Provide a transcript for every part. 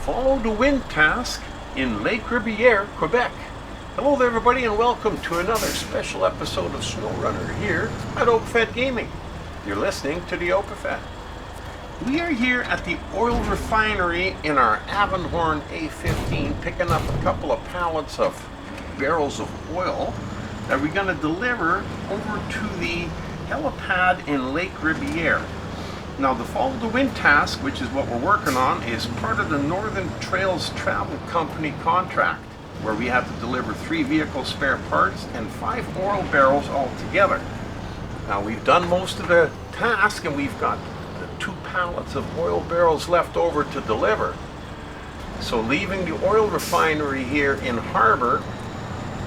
Follow the wind task in Lake Ribiere, Quebec. Hello there everybody and welcome to another special episode of SnowRunner here at OpenFed Gaming. You're listening to the OpenFed. We are here at the oil refinery in our Avenhorn A15 picking up a couple of pallets of barrels of oil that we're going to deliver over to the Helipad in Lake Ribiere. Now the Follow the Wind task, which is what we're working on, is part of the Northern Trails Travel Company contract, where we have to deliver 3 vehicle spare parts and 5 oil barrels altogether. Now we've done most of the task and we've got the 2 pallets of oil barrels left over to deliver. So leaving the oil refinery here in harbor,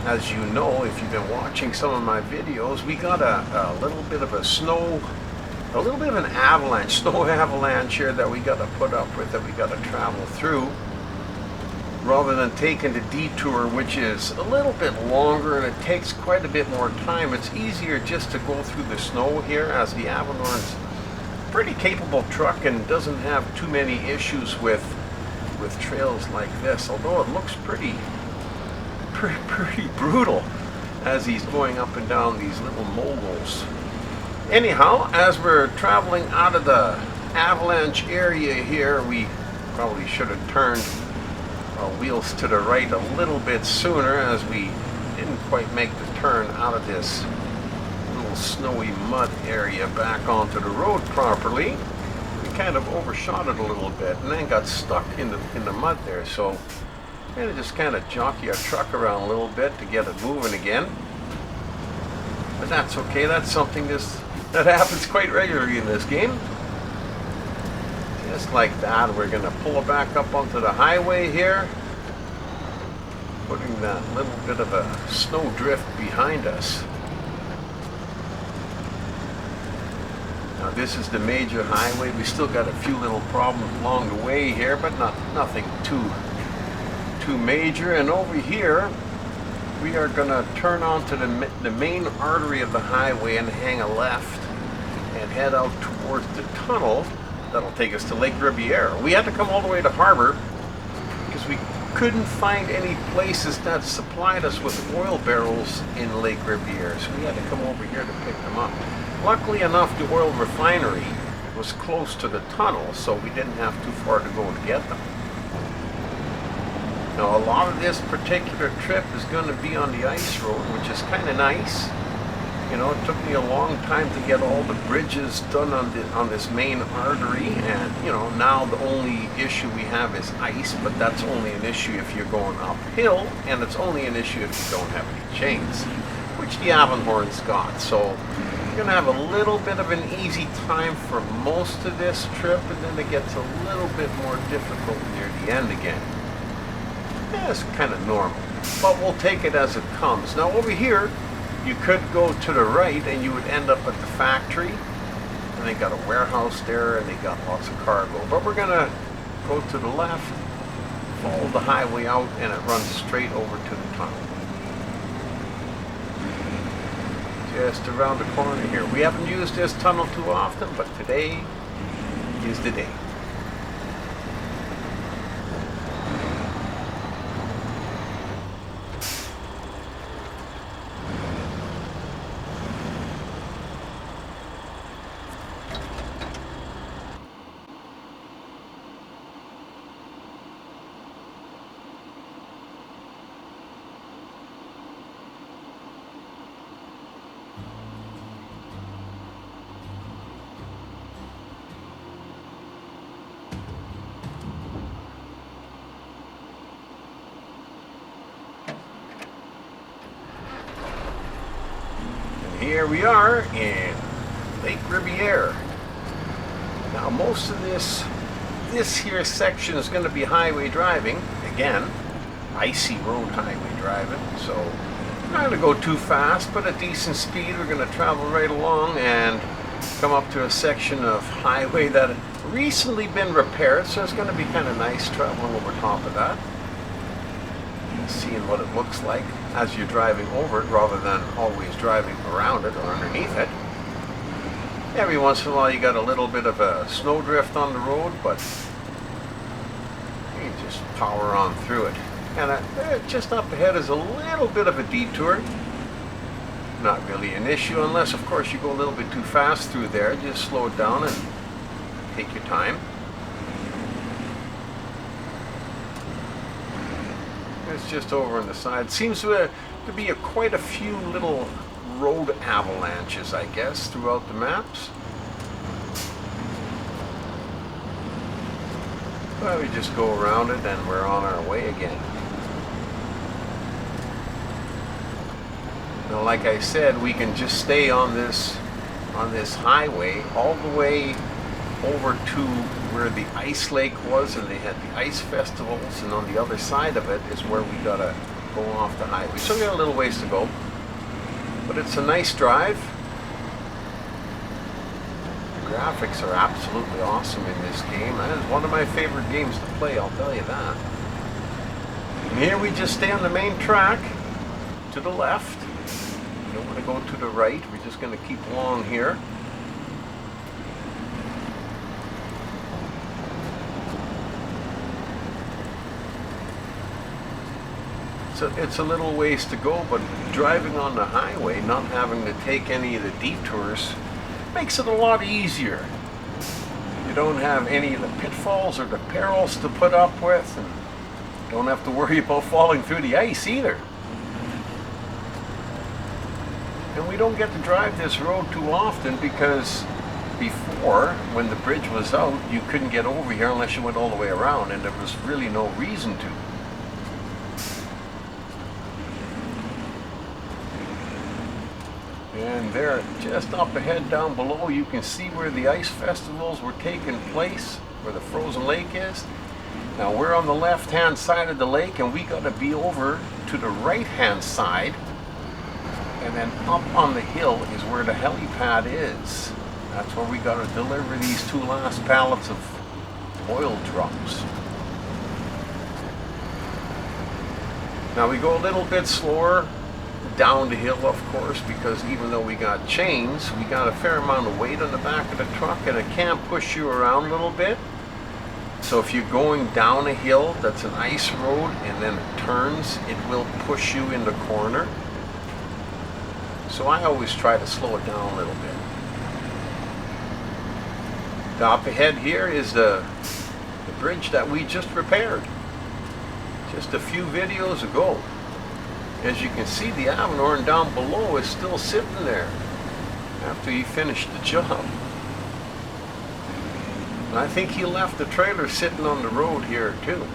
as you know if you've been watching some of my videos, we got a little bit of a little bit of an avalanche, snow avalanche here that we got to put up with, that we got to travel through. Rather than taking the detour, which is a little bit longer and it takes quite a bit more time, it's easier just to go through the snow here, as the Avenhorn's a pretty capable truck and doesn't have too many issues with trails like this, although it looks pretty brutal as he's going up and down these little moguls. Anyhow, as we're traveling out of the avalanche area here, we probably should have turned our wheels to the right a little bit sooner, as we didn't quite make the turn out of this little snowy mud area back onto the road properly. We kind of overshot it a little bit and then got stuck in the mud there, so we had to just kind of jockey our truck around a little bit to get it moving again. But that's okay, that's something that happens quite regularly in this game. Just like that, we're going to pull it back up onto the highway here, putting that little bit of a snow drift behind us. Now this is the major highway. We still got a few little problems along the way here, but nothing too major. And over here we are going to turn onto the main artery of the highway and hang a left and head out towards the tunnel that'll take us to Lake Ribiere. We had to come all the way to harbor because we couldn't find any places that supplied us with oil barrels in Lake Ribiere, so we had to come over here to pick them up. Luckily enough, the oil refinery was close to the tunnel, so we didn't have too far to go to get them. Now a lot of this particular trip is going to be on the ice road, which is kind of nice. You know, it took me a long time to get all the bridges done on this main artery, and you know, now the only issue we have is ice, but that's only an issue if you're going uphill, and it's only an issue if you don't have any chains, which the Avenhorn's got. So you're going to have a little bit of an easy time for most of this trip, and then it gets a little bit more difficult near the end again. Yeah, it's kind of normal, but we'll take it as it comes. Now over here, you could go to the right and you would end up at the factory, and they got a warehouse there and they got lots of cargo. But we're gonna go to the left, follow the highway out, and it runs straight over to the tunnel. Just around the corner here. We haven't used this tunnel too often, but today is the day. Here we are in Lake Ribiere. Now most of this here section is going to be highway driving. Again, icy road highway driving. So we're not going to go too fast, but at decent speed. We're going to travel right along and come up to a section of highway that had recently been repaired. So it's going to be kind of nice traveling over top of that. Seeing what it looks like as you're driving over it rather than always driving around it or underneath it. Every once in a while you got a little bit of a snowdrift on the road, but you just power on through it. And just up ahead is a little bit of a detour. Not really an issue unless, of course, you go a little bit too fast through there. Just slow it down and take your time. It's just over on the side. Seems to be quite a few little road avalanches, I guess, throughout the maps. Well, we just go around it and we're on our way again. Now, like I said, we can just stay on this highway all the way over to where the ice lake was, and they had the ice festivals, and on the other side of it is where we gotta go off the highway. So we got a little ways to go, but it's a nice drive. The graphics are absolutely awesome in this game. That is one of my favorite games to play, I'll tell you that. And here we just stay on the main track to the left. We don't want to go to the right. We're just going to keep along here. So it's a little ways to go, but driving on the highway, not having to take any of the detours, makes it a lot easier. You don't have any of the pitfalls or the perils to put up with, and don't have to worry about falling through the ice either. And we don't get to drive this road too often because before, when the bridge was out, you couldn't get over here unless you went all the way around, and there was really no reason to. And there, just up ahead down below, you can see where the ice festivals were taking place, where the frozen lake is. Now we're on the left-hand side of the lake, and we got to be over to the right-hand side. And then up on the hill is where the helipad is. That's where we got to deliver these 2 last pallets of oil drums. Now we go a little bit slower down the hill, of course, because even though we got chains, we got a fair amount of weight on the back of the truck, and it can push you around a little bit. So if you're going down a hill that's an ice road and then it turns, it will push you in the corner. So I always try to slow it down a little bit. Up ahead here is the bridge that we just repaired just a few videos ago. As you can see, the Avenhorn down below is still sitting there after he finished the job. And I think he left the trailer sitting on the road here too.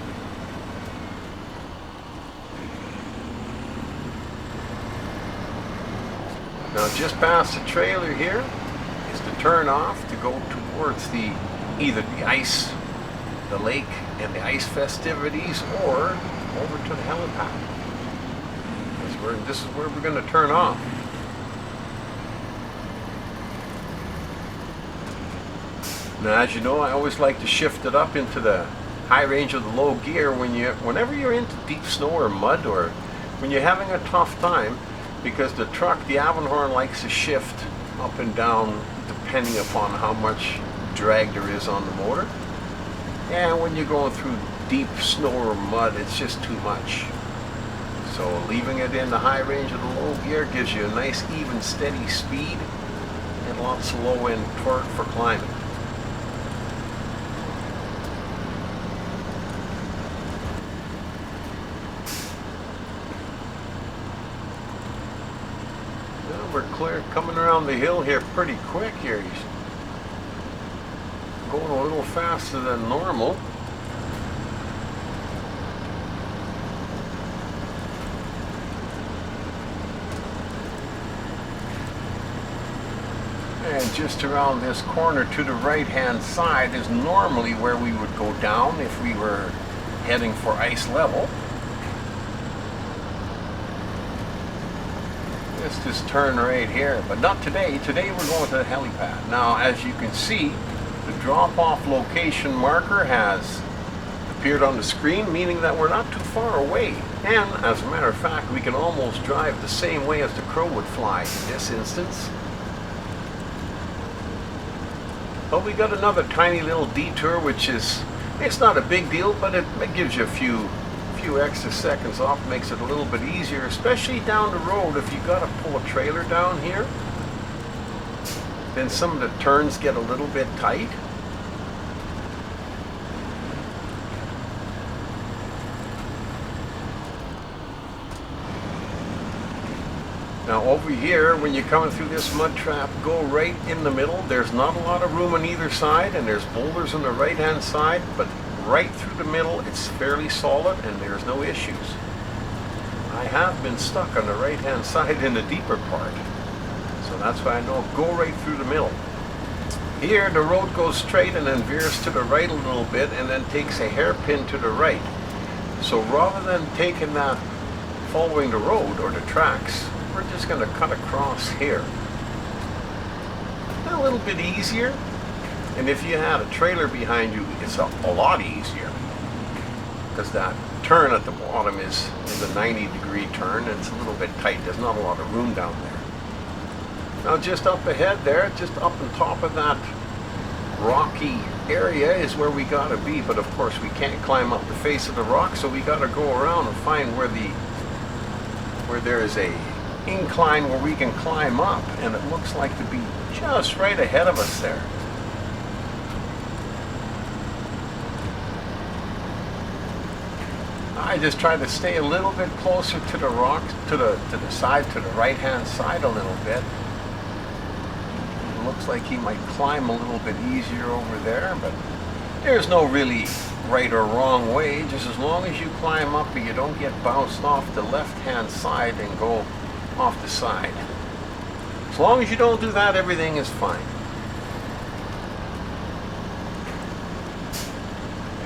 Now just past the trailer here is to turn off to go towards either the ice, the lake and the ice festivities, or over to the helipad. This is where we're going to turn off. Now, as you know, I always like to shift it up into the high range of the low gear whenever you're into deep snow or mud, or when you're having a tough time, because the truck, the Avenhorn, likes to shift up and down depending upon how much drag there is on the motor. And when you're going through deep snow or mud, it's just too much. So leaving it in the high range of the low gear gives you a nice, even, steady speed and lots of low-end torque for climbing. Well, we're clear, coming around the hill here pretty quick here. He's going a little faster than normal. And just around this corner to the right-hand side is normally where we would go down if we were heading for ice level. Let's just turn right here, but not today. Today we're going to the helipad. Now, as you can see, the drop-off location marker has appeared on the screen, meaning that we're not too far away. And as a matter of fact, we can almost drive the same way as the crow would fly in this instance. But we got another tiny little detour, which is It's not a big deal, but it gives you a few extra seconds off, makes it a little bit easier, especially down the road. If you got to pull a trailer down here, then some of the turns get a little bit tight. Now over here, when you're coming through this mud trap, go right in the middle. There's not a lot of room on either side, and there's boulders on the right hand side, but right through the middle it's fairly solid and there's no issues. I have been stuck on the right hand side in the deeper part, so that's why I know go right through the middle. Here the road goes straight and then veers to the right a little bit and then takes a hairpin to the right. So rather than taking that, following the road or the tracks, we're just going to cut across here. A little bit easier, and if you had a trailer behind you, it's a lot easier, because that turn at the bottom is a 90-degree turn and it's a little bit tight. There's not a lot of room down there. Now just up ahead there, just up on top of that rocky area is where we got to be, but of course we can't climb up the face of the rock, so we got to go around and find where there is a incline where we can climb up, and it looks like to be just right ahead of us there. I just try to stay a little bit closer to the rocks, to the side, to the right hand side a little bit. It looks like he might climb a little bit easier over there, but there's no really right or wrong way, just as long as you climb up and you don't get bounced off the left hand side and go off the side. As long as you don't do that, everything is fine.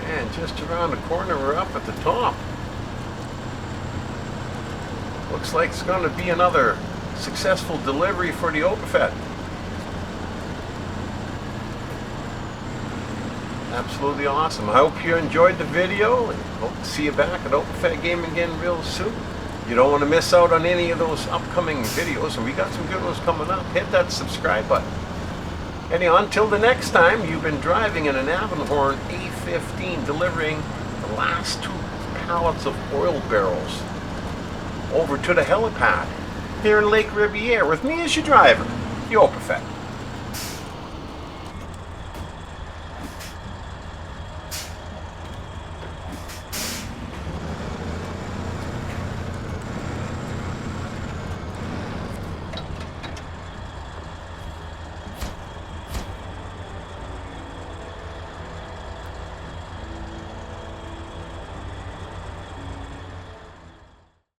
And just around the corner, we're up at the top. Looks like it's going to be another successful delivery for the Overfed. Absolutely awesome. I hope you enjoyed the video, and hope to see you back at Overfed Gaming again real soon. You don't want to miss out on any of those upcoming videos, and we got some good ones coming up. Hit that subscribe button. Anyhow, until the next time, you've been driving in an Avenhorn A15, delivering the last 2 pallets of oil barrels over to the Helipad here in Lake Ribiere with me as your driver, the Overfed.